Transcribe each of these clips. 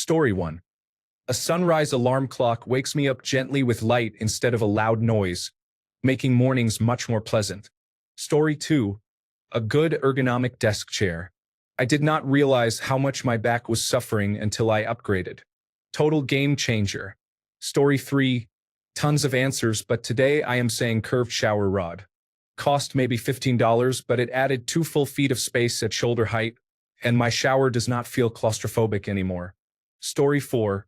Story 1. A sunrise alarm clock wakes me up gently with light instead of a loud noise, making mornings much more pleasant. Story 2. A good ergonomic desk chair. I did not realize how much my back was suffering until I upgraded. Total game changer. Story 3. Tons of answers, but today I am saying curved shower rod. Cost maybe $15, but it added 2 full feet of space at shoulder height, and my shower does not feel claustrophobic anymore. Story 4.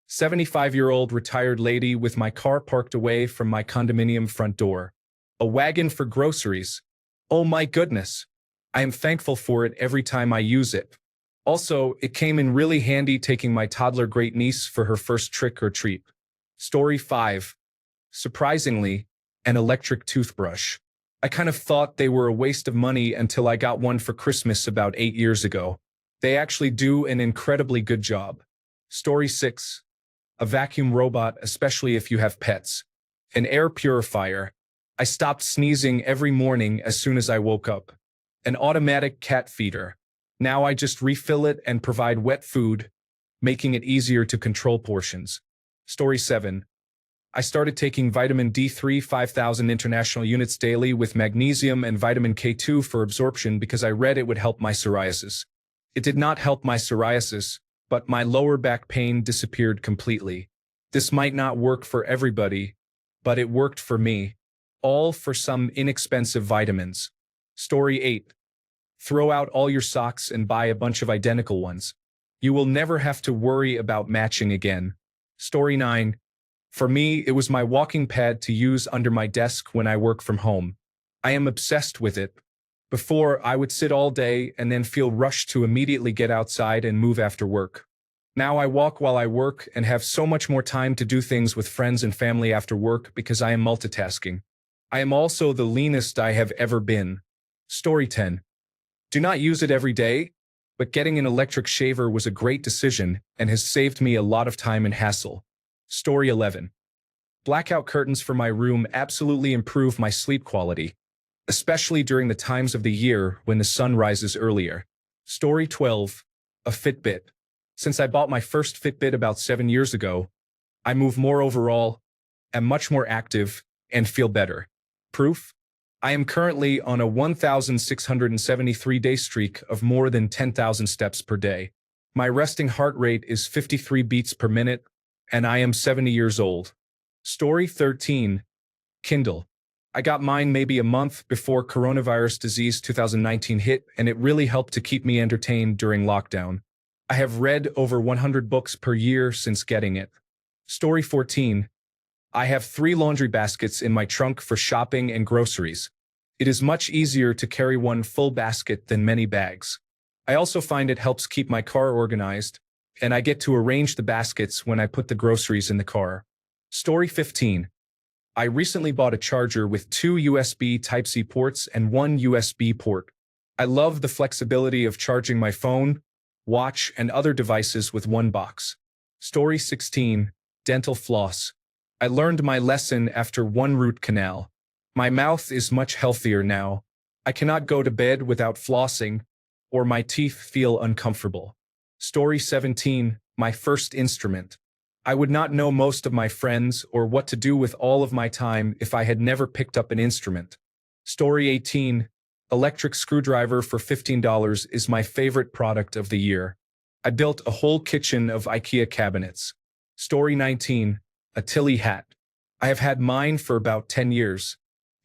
75-year-old retired lady with my car parked away from my condominium front door. A wagon for groceries. Oh my goodness. I am thankful for it every time I use it. Also, it came in really handy taking my toddler great-niece for her first trick or treat. Story 5. Surprisingly, an electric toothbrush. I kind of thought they were a waste of money until I got one for Christmas about 8 years ago. They actually do an incredibly good job. Story 6. A vacuum robot, especially if you have pets. An air purifier. I stopped sneezing every morning as soon as I woke up. An automatic cat feeder. Now I just refill it and provide wet food, making it easier to control portions. Story 7. I started taking vitamin D3 5,000 international units daily with magnesium and vitamin K2 for absorption because I read it would help my psoriasis. It did not help my psoriasis, but my lower back pain disappeared completely. This might not work for everybody, but it worked for me. All for some inexpensive vitamins. Story 8. Throw out all your socks and buy a bunch of identical ones. You will never have to worry about matching again. Story 9. For me, it was my walking pad to use under my desk when I work from home. I am obsessed with it. Before, I would sit all day and then feel rushed to immediately get outside and move after work. Now I walk while I work and have so much more time to do things with friends and family after work because I am multitasking. I am also the leanest I have ever been. Story 10. Do not use it every day, but getting an electric shaver was a great decision and has saved me a lot of time and hassle. Story 11. Blackout curtains for my room absolutely improve my sleep quality, especially during the times of the year when the sun rises earlier. Story 12. A Fitbit. Since I bought my first Fitbit about 7 years ago, I move more overall, am much more active, and feel better. Proof? I am currently on a 1,673-day streak of more than 10,000 steps per day. My resting heart rate is 53 beats per minute, and I am 70 years old. Story 13. Kindle. I got mine maybe a month before coronavirus disease 2019 hit, and it really helped to keep me entertained during lockdown. I have read over 100 books per year since getting it. Story 14. I have 3 laundry baskets in my trunk for shopping and groceries. It is much easier to carry one full basket than many bags. I also find it helps keep my car organized, and I get to arrange the baskets when I put the groceries in the car. Story 15. I recently bought a charger with 2 USB Type-C ports and 1 USB port. I love the flexibility of charging my phone, watch, and other devices with one box. Story 16. Dental floss. I learned my lesson after 1 root canal. My mouth is much healthier now. I cannot go to bed without flossing, or my teeth feel uncomfortable. Story 17. My first instrument. I would not know most of my friends or what to do with all of my time if I had never picked up an instrument. Story 18. Electric screwdriver for $15 is my favorite product of the year. I built a whole kitchen of IKEA cabinets. Story 19. A Tilly hat. I have had mine for about 10 years.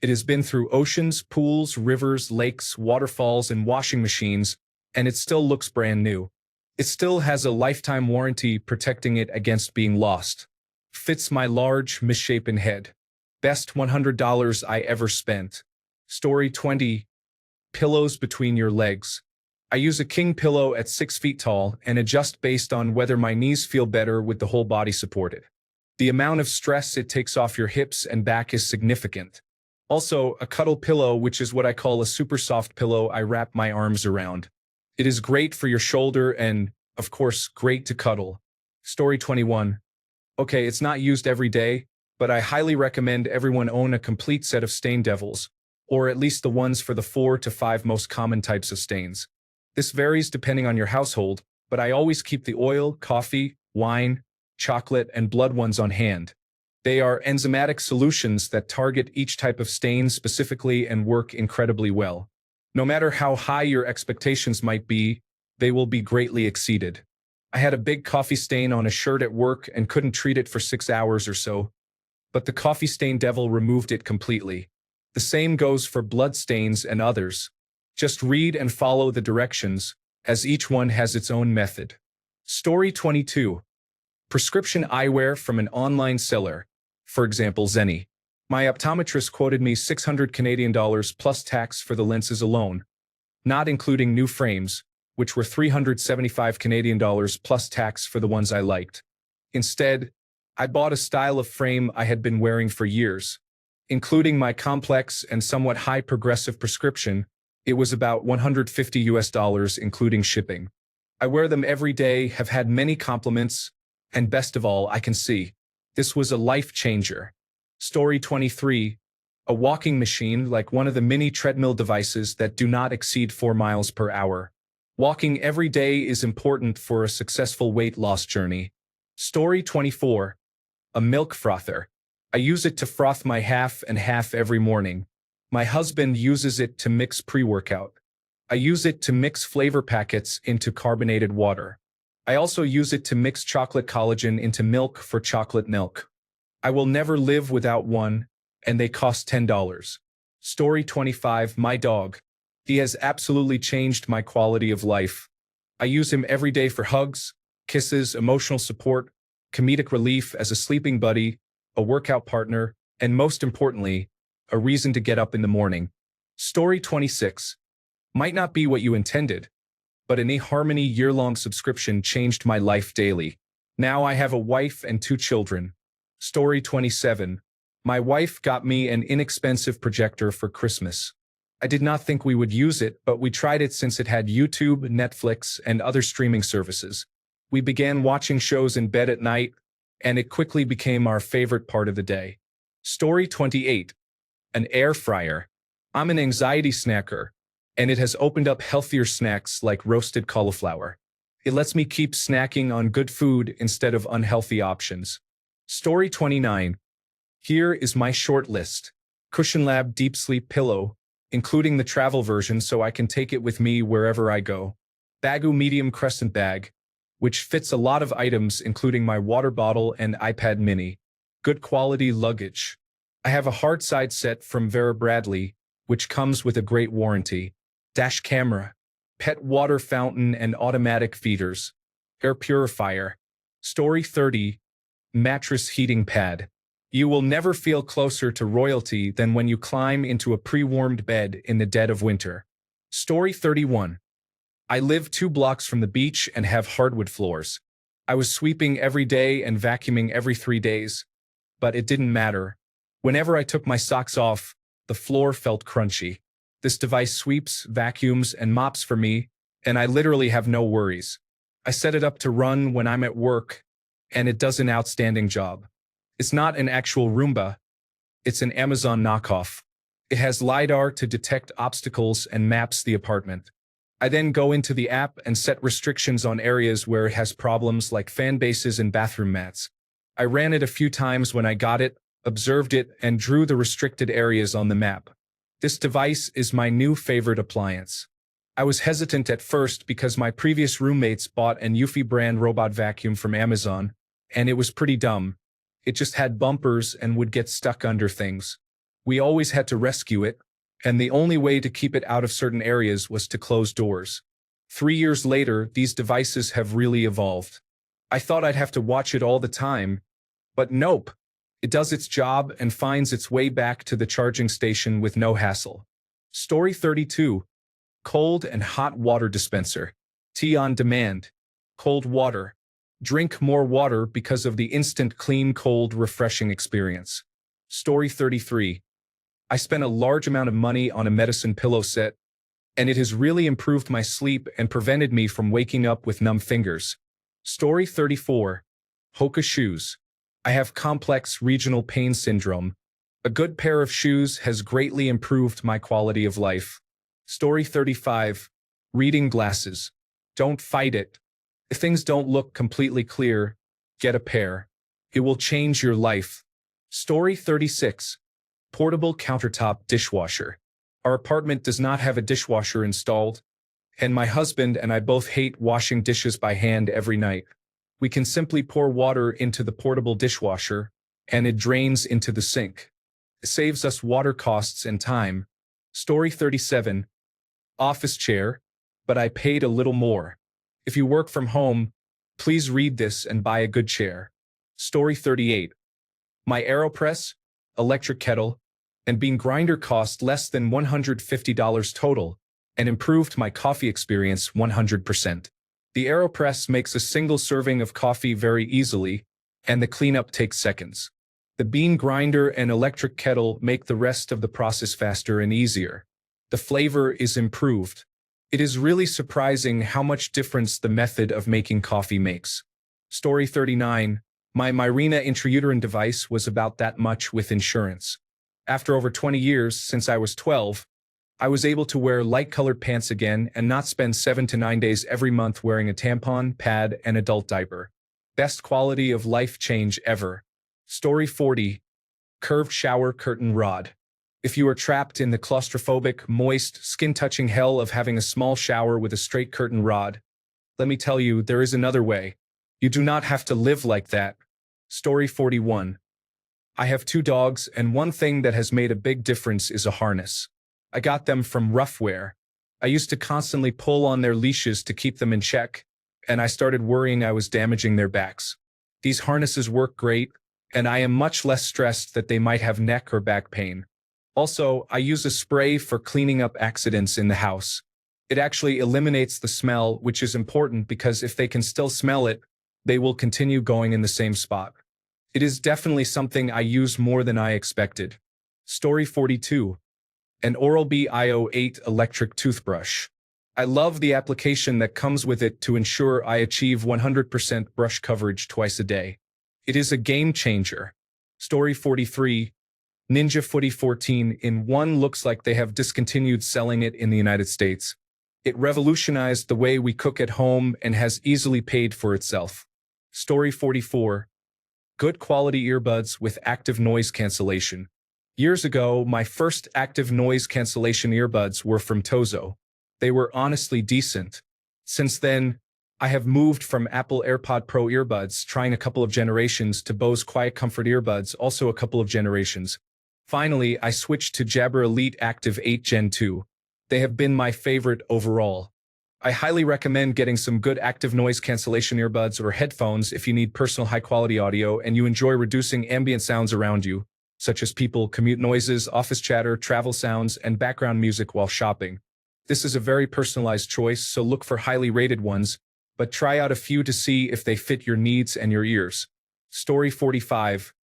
It has been through oceans, pools, rivers, lakes, waterfalls, and washing machines, and it still looks brand new. It still has a lifetime warranty protecting it against being lost. Fits my large, misshapen head. Best $100 I ever spent. Story 20. Pillows between your legs. I use a king pillow at 6 feet tall and adjust based on whether my knees feel better with the whole body supported. The amount of stress it takes off your hips and back is significant. Also, a cuddle pillow, which is what I call a super soft pillow I wrap my arms around. It is great for your shoulder and, of course, great to cuddle. Story 21. Okay, it's not used every day, but I highly recommend everyone own a complete set of stain devils, or at least the ones for the 4 to 5 most common types of stains. This varies depending on your household, but I always keep the oil, coffee, wine, chocolate, and blood ones on hand. They are enzymatic solutions that target each type of stain specifically and work incredibly well. No matter how high your expectations might be, they will be greatly exceeded. I had a big coffee stain on a shirt at work and couldn't treat it for 6 hours or so, but the coffee stain devil removed it completely. The same goes for blood stains and others. Just read and follow the directions, as each one has its own method. Story 22. Prescription eyewear from an online seller. For example, Zenny. My optometrist quoted me $600 plus tax for the lenses alone, not including new frames, which were $375 plus tax for the ones I liked. Instead, I bought a style of frame I had been wearing for years. Including my complex and somewhat high progressive prescription, it was about $150 including shipping. I wear them every day, have had many compliments, and best of all, I can see. This was a life changer. Story 23. A walking machine like one of the mini treadmill devices that do not exceed 4 miles per hour. Walking every day is important for a successful weight loss journey. Story 24. A milk frother. I use it to froth my half and half every morning. My husband uses it to mix pre-workout. I use it to mix flavor packets into carbonated water. I also use it to mix chocolate collagen into milk for chocolate milk. I will never live without one, and they cost $10. Story 25. My dog. He has absolutely changed my quality of life. I use him every day for hugs, kisses, emotional support, comedic relief as a sleeping buddy, a workout partner, and most importantly, a reason to get up in the morning. Story 26. Might not be what you intended, but an eHarmony year-long subscription changed my life daily. Now I have a wife and 2 children. Story 27. My wife got me an inexpensive projector for Christmas. I did not think we would use it, but we tried it since it had YouTube, Netflix, and other streaming services. We began watching shows in bed at night, and it quickly became our favorite part of the day. Story 28. An air fryer. I'm an anxiety snacker, and it has opened up healthier snacks like roasted cauliflower. It lets me keep snacking on good food instead of unhealthy options. Story 29. Here is my short list. Cushion Lab Deep Sleep Pillow, including the travel version so I can take it with me wherever I go. Baggu Medium Crescent Bag, which fits a lot of items including my water bottle and iPad mini. Good quality luggage. I have a hard side set from Vera Bradley, which comes with a great warranty. Dash camera. Pet water fountain and automatic feeders. Air purifier. Story 30. Mattress heating pad. You will never feel closer to royalty than when you climb into a pre-warmed bed in the dead of winter. Story 31. I live 2 blocks from the beach and have hardwood floors. I was sweeping every day and vacuuming every 3 days, but it didn't matter. Whenever I took my socks off, the floor felt crunchy. This device sweeps, vacuums, and mops for me, and I literally have no worries. I set it up to run when I'm at work, and it does an outstanding job. It's not an actual Roomba. It's an Amazon knockoff. It has LiDAR to detect obstacles and maps the apartment. I then go into the app and set restrictions on areas where it has problems like fan bases and bathroom mats. I ran it a few times when I got it, observed it, and drew the restricted areas on the map. This device is my new favorite appliance. I was hesitant at first because my previous roommates bought an Eufy brand robot vacuum from Amazon, and it was pretty dumb. It just had bumpers and would get stuck under things. We always had to rescue it, and the only way to keep it out of certain areas was to close doors. 3 years later, these devices have really evolved. I thought I'd have to watch it all the time, but nope. It does its job and finds its way back to the charging station with no hassle. Story 32. Cold and hot water dispenser. Tea on demand. Cold water. Drink more water because of the instant clean, cold, refreshing experience. Story 33. I spent a large amount of money on a medicine pillow set, and it has really improved my sleep and prevented me from waking up with numb fingers. Story 34. Hoka shoes. I have complex regional pain syndrome. A good pair of shoes has greatly improved my quality of life. Story 35. Reading glasses. Don't fight it. If things don't look completely clear, get a pair. It will change your life. Story 36. Portable countertop dishwasher. Our apartment does not have a dishwasher installed, and my husband and I both hate washing dishes by hand every night. We can simply pour water into the portable dishwasher, and it drains into the sink. It saves us water costs and time. Story 37. Office chair, but I paid a little more. If you work from home, please read this and buy a good chair. Story 38. My AeroPress, electric kettle, and bean grinder cost less than $150 total and improved my coffee experience 100%. The AeroPress makes a single serving of coffee very easily, and the cleanup takes seconds. The bean grinder and electric kettle make the rest of the process faster and easier. The flavor is improved. It is really surprising how much difference the method of making coffee makes. Story 39. My Myrena intrauterine device was about that much with insurance. After over 20 years, since I was 12, I was able to wear light-colored pants again and not spend 7 to 9 days every month wearing a tampon, pad, and adult diaper. Best quality of life change ever. Story 40. Curved shower curtain rod. If you are trapped in the claustrophobic, moist, skin-touching hell of having a small shower with a straight curtain rod, let me tell you, there is another way. You do not have to live like that. Story 41. I have 2 dogs, and one thing that has made a big difference is a harness. I got them from Roughwear. I used to constantly pull on their leashes to keep them in check, and I started worrying I was damaging their backs. These harnesses work great, and I am much less stressed that they might have neck or back pain. Also, I use a spray for cleaning up accidents in the house. It actually eliminates the smell, which is important because if they can still smell it, they will continue going in the same spot. It is definitely something I use more than I expected. Story 42. An Oral-B IO8 electric toothbrush. I love the application that comes with it to ensure I achieve 100% brush coverage twice a day. It is a game changer. Story 43. Ninja Footy 14-in-1 looks like they have discontinued selling it in the United States. It revolutionized the way we cook at home and has easily paid for itself. Story 44. Good quality earbuds with active noise cancellation. Years ago, my first active noise cancellation earbuds were from Tozo. They were honestly decent. Since then, I have moved from Apple AirPod Pro earbuds, trying a couple of generations, to Bose Quiet Comfort earbuds, also a couple of generations. Finally, I switched to Jabra Elite Active 8 Gen 2. They have been my favorite overall. I highly recommend getting some good active noise cancellation earbuds or headphones if you need personal high-quality audio and you enjoy reducing ambient sounds around you, such as people, commute noises, office chatter, travel sounds, and background music while shopping. This is a very personalized choice, so look for highly rated ones, but try out a few to see if they fit your needs and your ears. Story 45.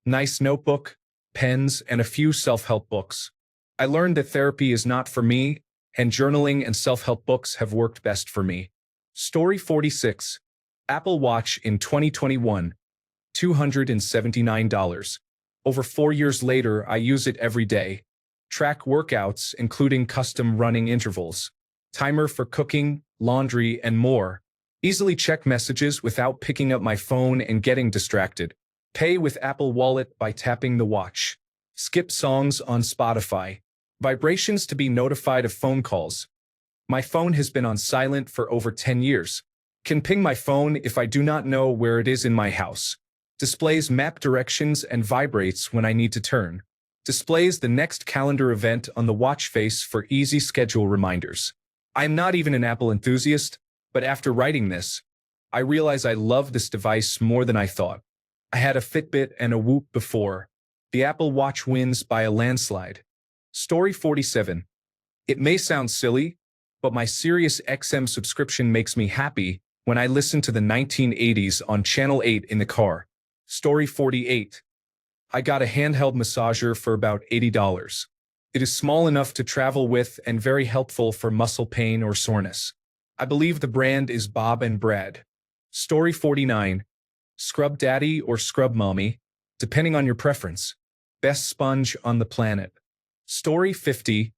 Nice notebook, pens, and a few self-help books. I learned that therapy is not for me, and journaling and self-help books have worked best for me. Story 46. Apple Watch in 2021. $279. Over 4 years later, I use it every day. Track workouts, including custom running intervals. Timer for cooking, laundry, and more. Easily check messages without picking up my phone and getting distracted. Pay with Apple Wallet by tapping the watch. Skip songs on Spotify. Vibrations to be notified of phone calls. My phone has been on silent for over 10 years. Can ping my phone if I do not know where it is in my house. Displays map directions and vibrates when I need to turn. Displays the next calendar event on the watch face for easy schedule reminders. I am not even an Apple enthusiast, but after writing this, I realize I love this device more than I thought. I had a Fitbit and a Whoop before. The Apple Watch wins by a landslide. Story 47. It may sound silly, but my SiriusXM subscription makes me happy when I listen to the 1980s on Channel 8 in the car. Story 48. I got a handheld massager for about $80. It is small enough to travel with and very helpful for muscle pain or soreness. I believe the brand is Bob and Brad. Story 49. Scrub Daddy or Scrub Mommy, depending on your preference. Best sponge on the planet. Story 50.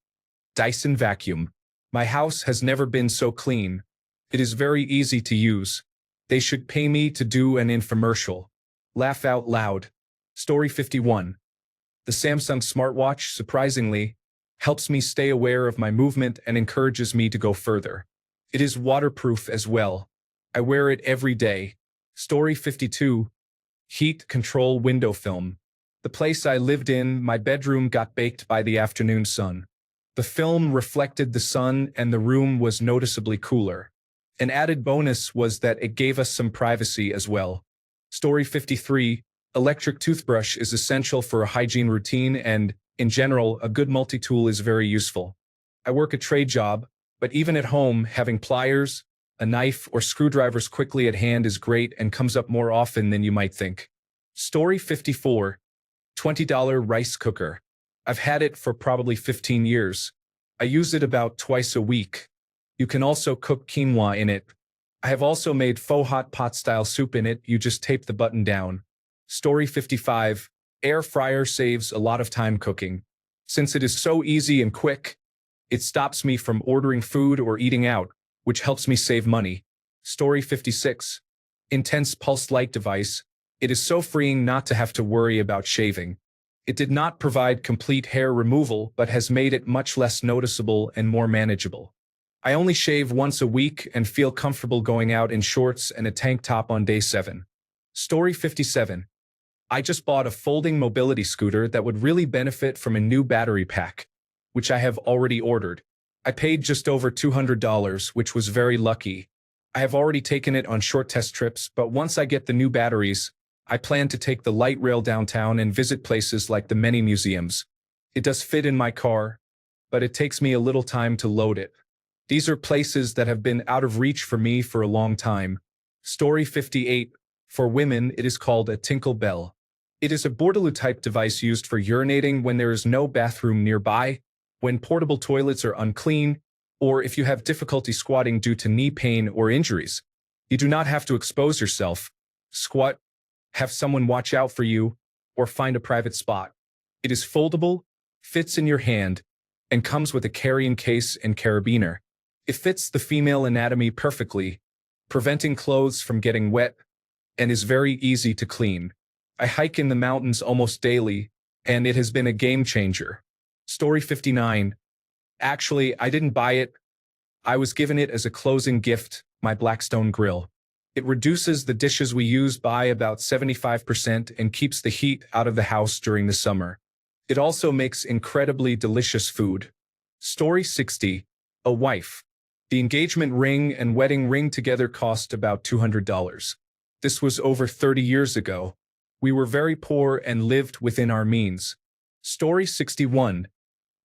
Dyson vacuum. My house has never been so clean. It is very easy to use. They should pay me to do an infomercial. Laugh out loud. Story 51. The Samsung smartwatch, surprisingly, helps me stay aware of my movement and encourages me to go further. It is waterproof as well. I wear it every day. Story 52. Heat control window film. The place I lived in, my bedroom got baked by the afternoon sun. The film reflected the sun and the room was noticeably cooler. An added bonus was that it gave us some privacy as well. Story 53. Electric toothbrush is essential for a hygiene routine and, in general, a good multi-tool is very useful. I work a trade job, but even at home, having pliers, a knife, or screwdrivers quickly at hand is great and comes up more often than you might think. Story 54. $20 rice cooker. I've had it for probably 15 years. I use it about twice a week. You can also cook quinoa in it. I have also made faux hot pot style soup in it, you just tape the button down. Story 55. Air fryer saves a lot of time cooking. Since it is so easy and quick, it stops me from ordering food or eating out, which helps me save money. Story 56. Intense pulse light device. It is so freeing not to have to worry about shaving. It did not provide complete hair removal, but has made it much less noticeable and more manageable. I only shave once a week and feel comfortable going out in shorts and a tank top on day 7. Story 57. I just bought a folding mobility scooter that would really benefit from a new battery pack, which I have already ordered. I paid just over $200, which was very lucky. I have already taken it on short test trips, but once I get the new batteries, I plan to take the light rail downtown and visit places like the many museums. It does fit in my car, but it takes me a little time to load it. These are places that have been out of reach for me for a long time. Story 58. For women, it is called a tinkle bell. It is a Bordaloo-type device used for urinating when there is no bathroom nearby, when portable toilets are unclean, or if you have difficulty squatting due to knee pain or injuries. You do not have to expose yourself, squat, have someone watch out for you, or find a private spot. It is foldable, fits in your hand, and comes with a carrying case and carabiner. It fits the female anatomy perfectly, preventing clothes from getting wet, and is very easy to clean. I hike in the mountains almost daily, and it has been a game changer. Story 59. Actually, I didn't buy it. I was given it as a closing gift, my Blackstone grill. It reduces the dishes we use by about 75% and keeps the heat out of the house during the summer. It also makes incredibly delicious food. Story 60. A wife. The engagement ring and wedding ring together cost about $200. This was over 30 years ago. We were very poor and lived within our means. Story 61.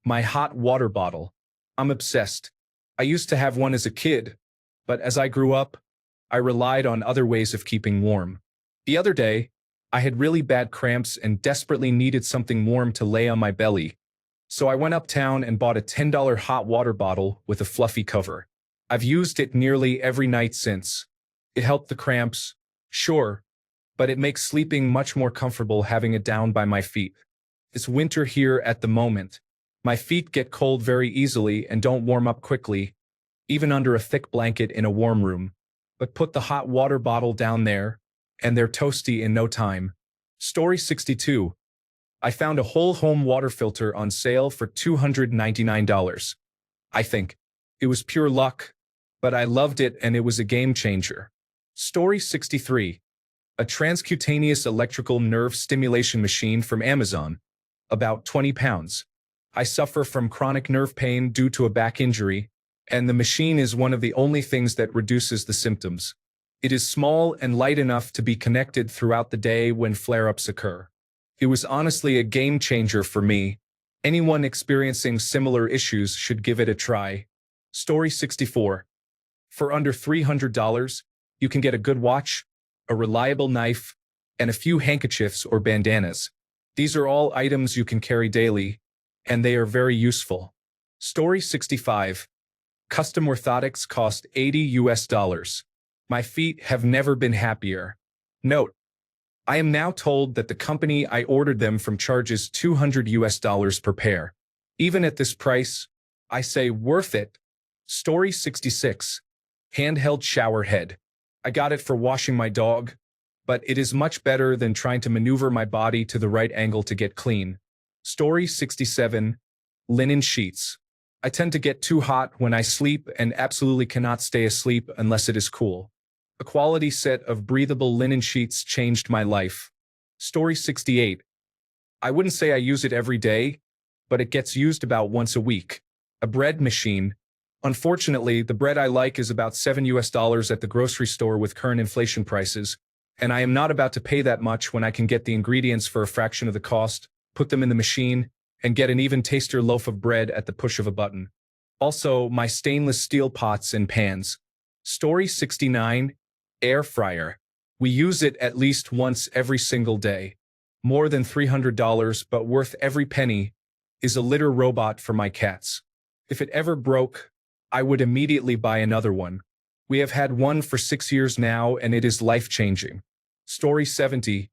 My hot water bottle. I'm obsessed. I used to have one as a kid, but as I grew up, I relied on other ways of keeping warm. The other day, I had really bad cramps and desperately needed something warm to lay on my belly. So I went uptown and bought a $10 hot water bottle with a fluffy cover. I've used it nearly every night since. It helped the cramps, sure, but it makes sleeping much more comfortable having it down by my feet. It's winter here at the moment. My feet get cold very easily and don't warm up quickly, even under a thick blanket in a warm room. But put the hot water bottle down there, and they're toasty in no time. Story 62. I found a whole home water filter on sale for $299. I think. It was pure luck, but I loved it and it was a game changer. Story 63. A transcutaneous electrical nerve stimulation machine from Amazon. About 20 pounds. I suffer from chronic nerve pain due to a back injury, and the machine is one of the only things that reduces the symptoms. It is small and light enough to be connected throughout the day when flare-ups occur. It was honestly a game changer for me. Anyone experiencing similar issues should give it a try. Story 64. For under $300, you can get a good watch, a reliable knife, and a few handkerchiefs or bandanas. These are all items you can carry daily, and they are very useful. Story 65. Custom orthotics cost $80. My feet have never been happier. Note, I am now told that the company I ordered them from charges $200 per pair. Even at this price, I say worth it. Story 66. Handheld shower head. I I got it for washing my dog, but it is much better than trying to maneuver my body to the right angle to get clean. Story 67. Linen sheets. I tend to get too hot when I sleep and absolutely cannot stay asleep unless it is cool. A quality set of breathable linen sheets changed my life. Story 68. I wouldn't say I use it every day, but it gets used about once a week. A bread machine. Unfortunately, the bread I like is about $7 at the grocery store with current inflation prices, and I am not about to pay that much when I can get the ingredients for a fraction of the cost, put them in the machine, and get an even tastier loaf of bread at the push of a button. Also, my stainless steel pots and pans. Story 69. Air fryer. We use it at least once every single day. More than $300, but worth every penny, is a litter robot for my cats. If it ever broke, I would immediately buy another one. We have had one for 6 years now, and it is life-changing. Story 70.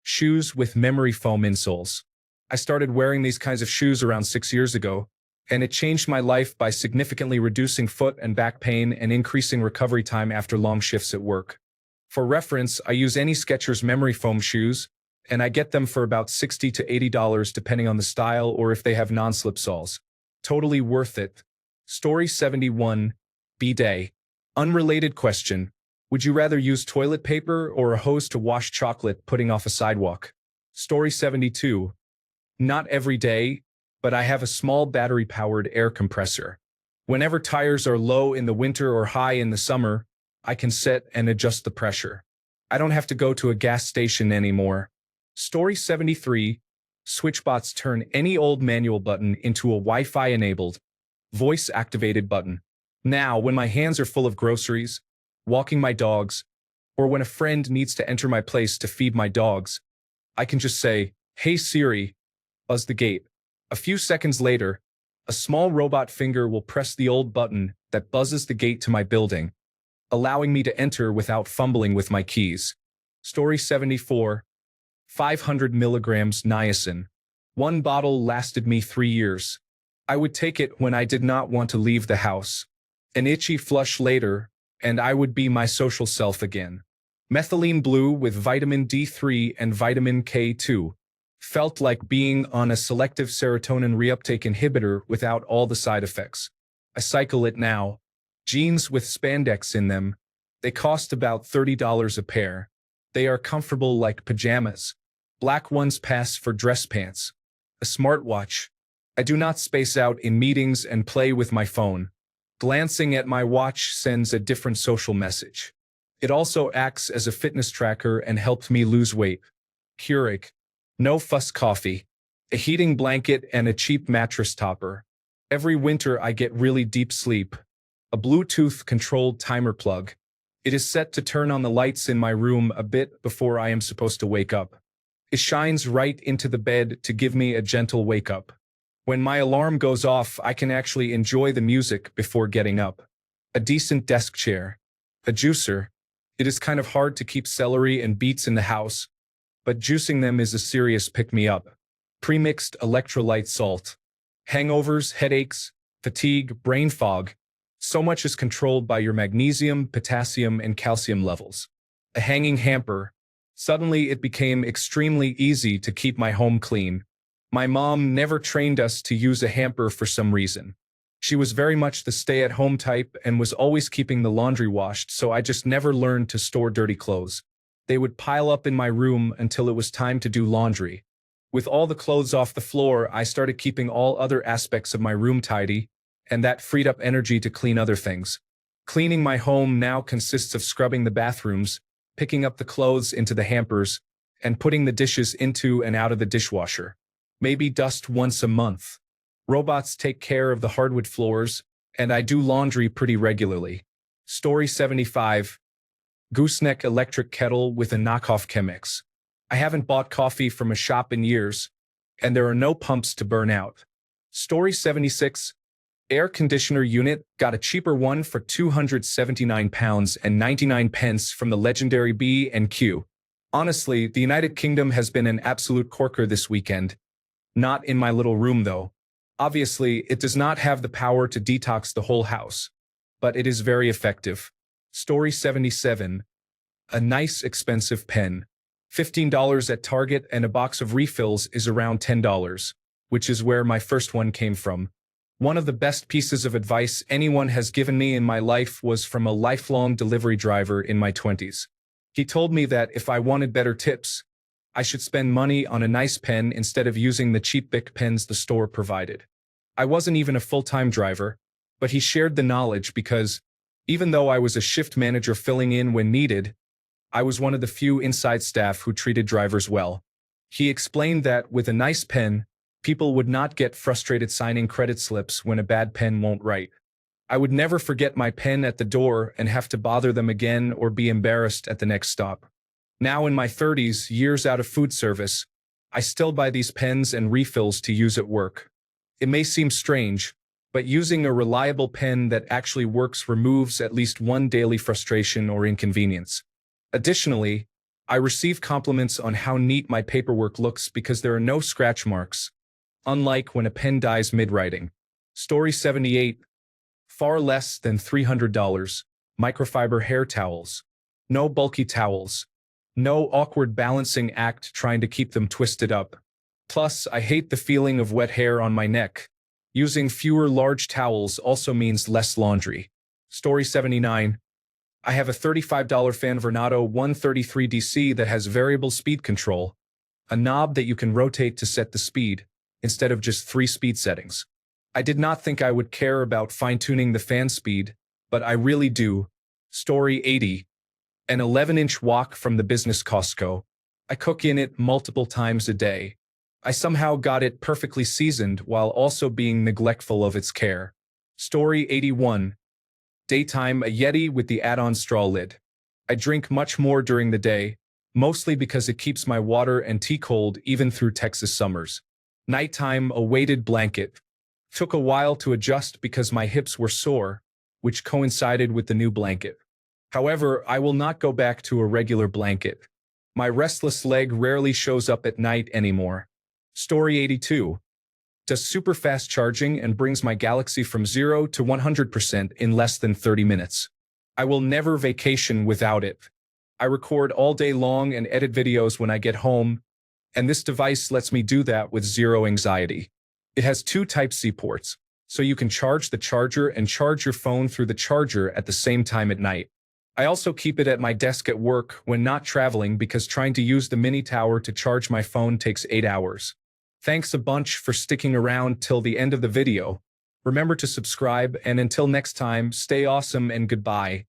Shoes with memory foam insoles. I started wearing these kinds of shoes around 6 years ago, and it changed my life by significantly reducing foot and back pain and increasing recovery time after long shifts at work. For reference, I use any Skechers memory foam shoes, and I get them for about $60 to $80 depending on the style or if they have non-slip soles. Totally worth it. Story 71. Bidet. Unrelated question. Would you rather use toilet paper or a hose to wash chocolate putting off a sidewalk? Story 72. Not every day, but I have a small battery-powered air compressor. Whenever tires are low in the winter or high in the summer, I can set and adjust the pressure. I don't have to go to a gas station anymore. Story 73. Switchbots turn any old manual button into a Wi-Fi-enabled, voice-activated button. Now, when my hands are full of groceries, walking my dogs, or when a friend needs to enter my place to feed my dogs, I can just say, "Hey Siri," buzz the gate. A few seconds later, a small robot finger will press the old button that buzzes the gate to my building, allowing me to enter without fumbling with my keys. Story 74. 500 milligrams niacin. One bottle lasted me 3 years. I would take it when I did not want to leave the house. An itchy flush later, and I would be my social self again. Methylene blue with vitamin D3 and vitamin K2. Felt like being on a selective serotonin reuptake inhibitor without all the side effects. I cycle it now. Jeans with spandex in them. They cost about $30 a pair. They are comfortable like pajamas. Black ones pass for dress pants. A smartwatch. I do not space out in meetings and play with my phone. Glancing at my watch sends a different social message. It also acts as a fitness tracker and helped me lose weight. Keurig. No fuss coffee. A heating blanket and a cheap mattress topper. Every winter I get really deep sleep. A Bluetooth-controlled timer plug. It is set to turn on the lights in my room a bit before I am supposed to wake up. It shines right into the bed to give me a gentle wake-up. When my alarm goes off, I can actually enjoy the music before getting up. A decent desk chair. A juicer. It is kind of hard to keep celery and beets in the house, but juicing them is a serious pick-me-up. Pre-mixed electrolyte salt. Hangovers, headaches, fatigue, brain fog. So much is controlled by your magnesium, potassium, and calcium levels. A hanging hamper. Suddenly it became extremely easy to keep my home clean. My mom never trained us to use a hamper for some reason. She was very much the stay-at-home type and was always keeping the laundry washed, so I just never learned to store dirty clothes. They would pile up in my room until it was time to do laundry. With all the clothes off the floor, I started keeping all other aspects of my room tidy, and that freed up energy to clean other things. Cleaning my home now consists of scrubbing the bathrooms, picking up the clothes into the hampers, and putting the dishes into and out of the dishwasher. Maybe dust once a month. Robots take care of the hardwood floors, and I do laundry pretty regularly. Story 75. Gooseneck electric kettle with a knockoff Chemex. I haven't bought coffee from a shop in years, and there are no pumps to burn out. Story 76. Air conditioner unit, got a cheaper one for £279 and 99 pence from the legendary B&Q. Honestly, the United Kingdom has been an absolute corker this weekend. Not in my little room though. Obviously, it does not have the power to detox the whole house, but it is very effective. Story 77. A nice expensive pen. $15 at Target, and a box of refills is around $10, which is where my first one came from. One of the best pieces of advice anyone has given me in my life was from a lifelong delivery driver in my 20s. He told me that if I wanted better tips, I should spend money on a nice pen instead of using the cheap Bic pens the store provided. I wasn't even a full-time driver, but he shared the knowledge because, even though I was a shift manager filling in when needed, I was one of the few inside staff who treated drivers well. He explained that with a nice pen, people would not get frustrated signing credit slips when a bad pen won't write. I would never forget my pen at the door and have to bother them again or be embarrassed at the next stop. Now in my 30s, years out of food service, I still buy these pens and refills to use at work. It may seem strange, but using a reliable pen that actually works removes at least one daily frustration or inconvenience. Additionally, I receive compliments on how neat my paperwork looks because there are no scratch marks, unlike when a pen dies mid-writing. Story 78. Far less than $300. Microfiber hair towels. No bulky towels. No awkward balancing act trying to keep them twisted up. Plus, I hate the feeling of wet hair on my neck. Using fewer large towels also means less laundry. Story 79. I have a $35 Fan Vernato 133DC that has variable speed control, a knob that you can rotate to set the speed, instead of just 3 speed settings. I did not think I would care about fine-tuning the fan speed, but I really do. Story 80. An 11-inch wok from the business Costco. I cook in it multiple times a day. I somehow got it perfectly seasoned while also being neglectful of its care. Story 81. Daytime, a Yeti with the add-on straw lid. I drink much more during the day, mostly because it keeps my water and tea cold even through Texas summers. Nighttime, a weighted blanket. Took a while to adjust because my hips were sore, which coincided with the new blanket. However, I will not go back to a regular blanket. My restless leg rarely shows up at night anymore. Story 82. Does super fast charging and brings my Galaxy from 0 to 100% in less than 30 minutes. I will never vacation without it. I record all day long and edit videos when I get home, and this device lets me do that with zero anxiety. It has 2 Type-C ports, so you can charge the charger and charge your phone through the charger at the same time at night. I also keep it at my desk at work when not traveling because trying to use the mini tower to charge my phone takes 8 hours. Thanks a bunch for sticking around till the end of the video. Remember to subscribe, and until next time, stay awesome and goodbye.